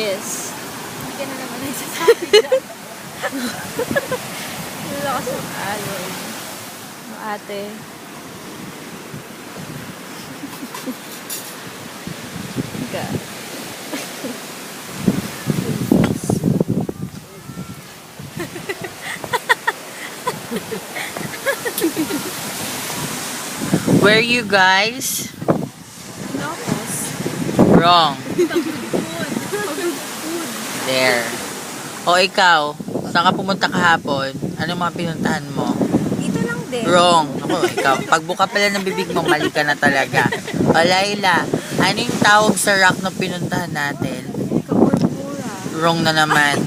Yes. Hindi ka na naman nagsasabi dyan. Lakas ng alon. Ate. Ka. Where you guys? Ilocos. Wrong. Pagod food. There. O ikaw, saan ka pumunta kahapon? Ano mga pinuntahan mo? Dito lang din. Wrong. Ako, ikaw. Pagbuka pala ng bibig mo, mali ka na talaga. O Laila, ano yung tawag sa rock na pinuntahan natin? Kaporpura. Wrong na naman.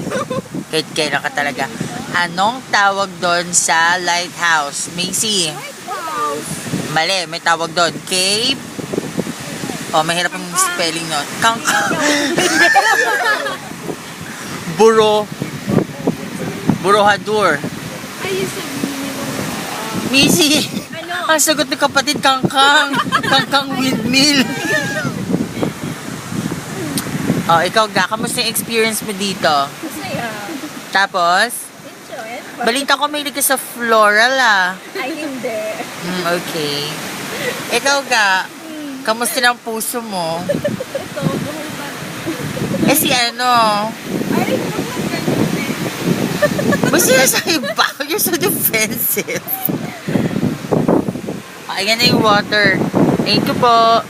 Kahit kailan ka talaga. Anong tawag doon sa lighthouse? Macy. Lighthouse. Mali, may tawag doon. Cape. O, mahirap yung spelling nun. Burohadur. Ayun sabihin mo. Missy! Ano? Ang sagot ng kapatid, kangkang. Kangkang windmill. O, ikaw ga, kamusta yung experience mo dito? Masaya. Tapos, Enjoy. balita ko may ka sa floral ah. Ay, hindi. Okay. Ikaw ga, kamusta ng puso mo? Ito, buhay pa. Eh si ano? Ay, huwag lang ganun eh. Basta sa'yo ba? You're so defensive. Ayan na yung water. Thank you po.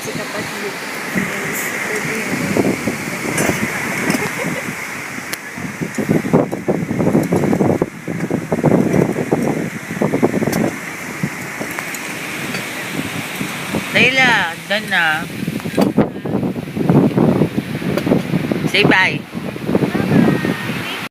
Si kapatid. Layla, done na. Say bye.